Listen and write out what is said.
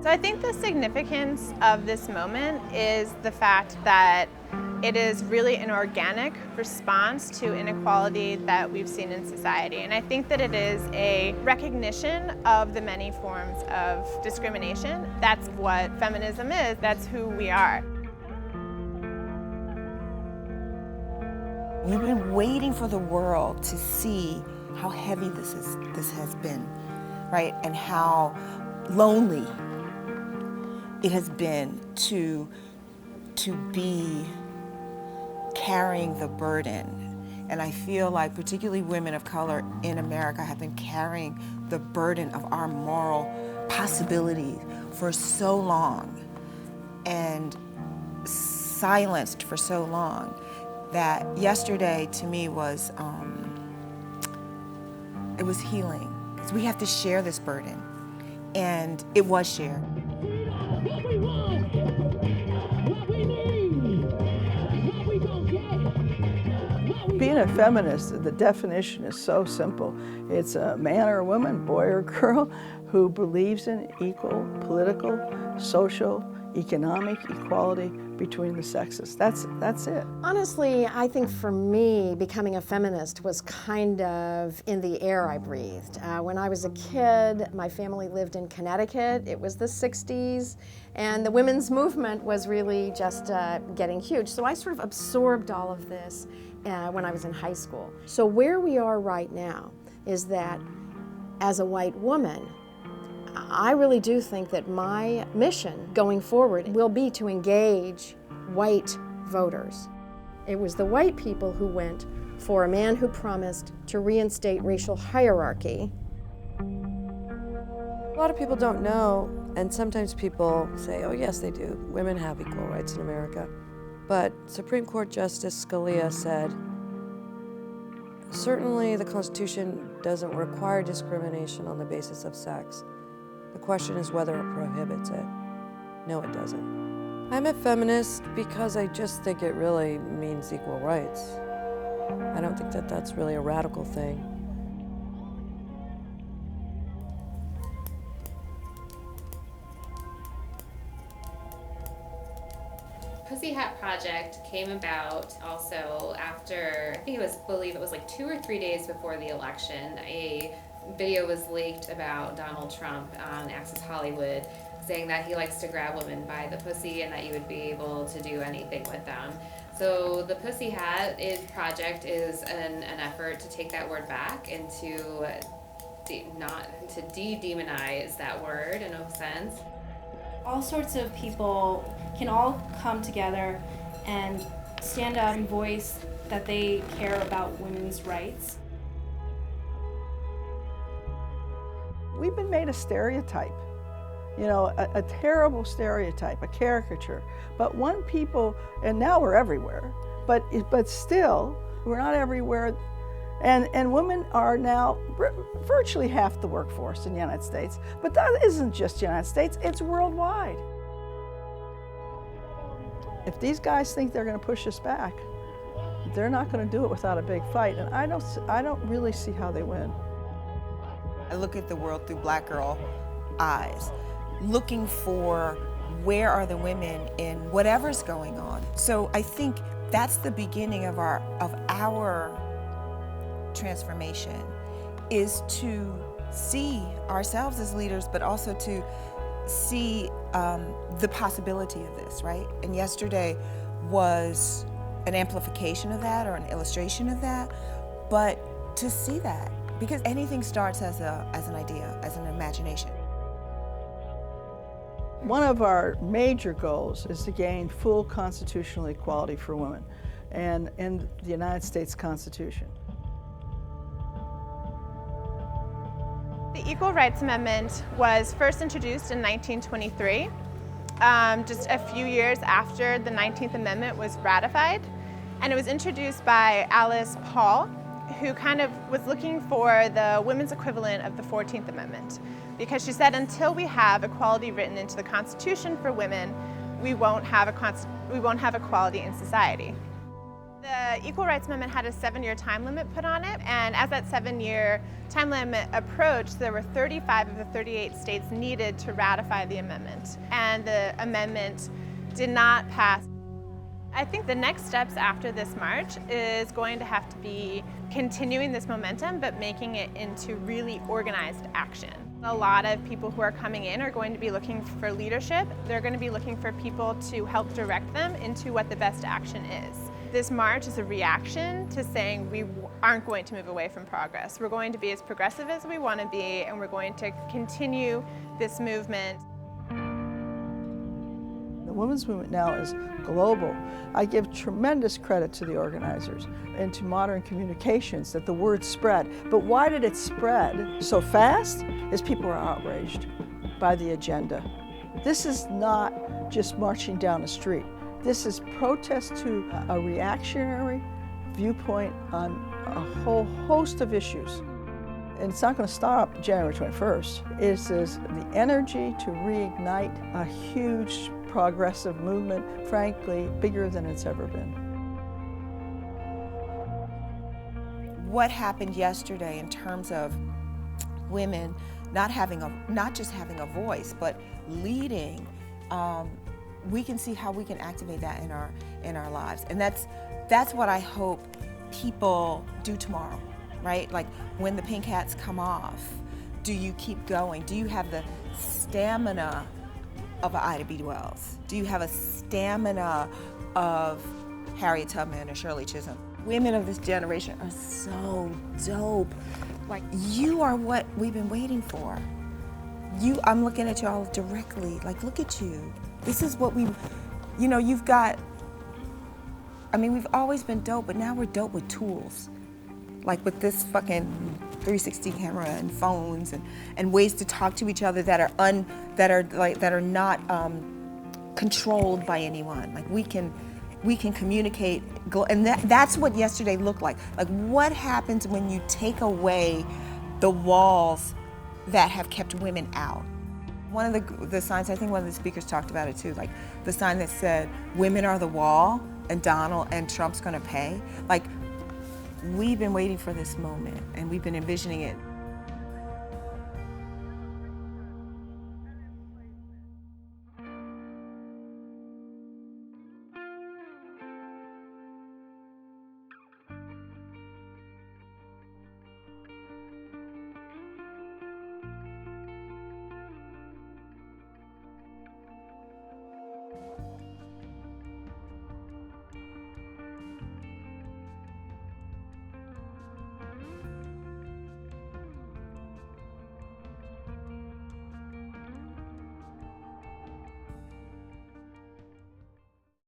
So I think the significance of this moment is the fact that it is really an organic response to inequality that we've seen in society. And I think that it is a recognition of the many forms of discrimination. That's what feminism is. That's who we are. We've been waiting for the world to see how heavy this has been, right? And how lonely it has been to be carrying the burden. And I feel like particularly women of color in America have been carrying the burden of our moral possibilities for so long and silenced for so long that yesterday to me was, it was healing. Because we have to share this burden. And it was shared. What we want, what we need, what we gon' get. Being a feminist, the definition is so simple. It's a man or a woman, boy or girl, who believes in equal political, social, economic equality between the sexes. That's it. Honestly, I think for me, becoming a feminist was kind of in the air I breathed. When I was a kid, my family lived in Connecticut. It was the 60s, and the women's movement was really just getting huge. So I sort of absorbed all of this when I was in high school. So where we are right now is that as a white woman, I really do think that my mission going forward will be to engage white voters. It was the white people who went for a man who promised to reinstate racial hierarchy. A lot of people don't know, and sometimes people say, oh yes, they do. Women have equal rights in America. But Supreme Court Justice Scalia said, certainly the Constitution doesn't require discrimination on the basis of sex. The question is whether it prohibits it. No, it doesn't. I'm a feminist because I just think it really means equal rights. I don't think that that's really a radical thing. Pussy Hat Project came about also after, I believe it was like 2 or 3 days before the election. A video was leaked about Donald Trump on Access Hollywood saying that he likes to grab women by the pussy and that you would be able to do anything with them. So the Pussy Hat Project is an effort to take that word back and not to de-demonize that word in a sense. All sorts of people can all come together and stand up and voice that they care about women's rights. We've been made a stereotype, you know, a terrible stereotype, a caricature. But when people, and now we're everywhere, but still, we're not everywhere. And women are now virtually half the workforce in the United States. But that isn't just the United States, it's worldwide. If these guys think they're going to push us back, they're not going to do it without a big fight. And I don't really see how they win. I look at the world through Black girl eyes, looking for where are the women in whatever's going on. So I think that's the beginning of our transformation, is to see ourselves as leaders, but also to see the possibility of this, right? And yesterday was an amplification of that or an illustration of that, but to see that, because anything starts as an idea, as an imagination. One of our major goals is to gain full constitutional equality for women and in the United States Constitution. The Equal Rights Amendment was first introduced in 1923, just a few years after the 19th Amendment was ratified. And it was introduced by Alice Paul, who kind of was looking for the women's equivalent of the 14th Amendment. Because she said, until we have equality written into the Constitution for women, we won't have equality in society. The Equal Rights Amendment had a 7-year time limit put on it, and as that 7-year time limit approached, there were 35 of the 38 states needed to ratify the amendment, and the amendment did not pass. I think the next steps after this march is going to have to be continuing this momentum, but making it into really organized action. A lot of people who are coming in are going to be looking for leadership. They're going to be looking for people to help direct them into what the best action is. This march is a reaction to saying we aren't going to move away from progress. We're going to be as progressive as we want to be, and we're going to continue this movement. The women's movement now is global. I give tremendous credit to the organizers and to modern communications that the word spread. But why did it spread so fast? Is people are outraged by the agenda. This is not just marching down the street. This is protest to a reactionary viewpoint on a whole host of issues. And it's not going to stop January 21st. It is the energy to reignite a huge progressive movement, frankly, bigger than it's ever been. What happened yesterday in terms of women not just having a voice, but leading, we can see how we can activate that in our lives. And that's what I hope people do tomorrow, right? Like when the pink hats come off, do you keep going? Do you have the stamina of Ida B. Wells? Do you have a stamina of Harriet Tubman or Shirley Chisholm? Women of this generation are so dope. Like, you are what we've been waiting for. I'm looking at y'all directly, like, look at you. This is what you've got, we've always been dope, but now we're dope with tools. Like with this fucking 360 camera and phones and ways to talk to each other that are not controlled by anyone. Like we can communicate, and that's what yesterday looked like. Like what happens when you take away the walls that have kept women out? One of the signs, I think one of the speakers talked about it too, like the sign that said, "Women are the wall, and Donald and Trump's gonna pay." Like, we've been waiting for this moment, and we've been envisioning it.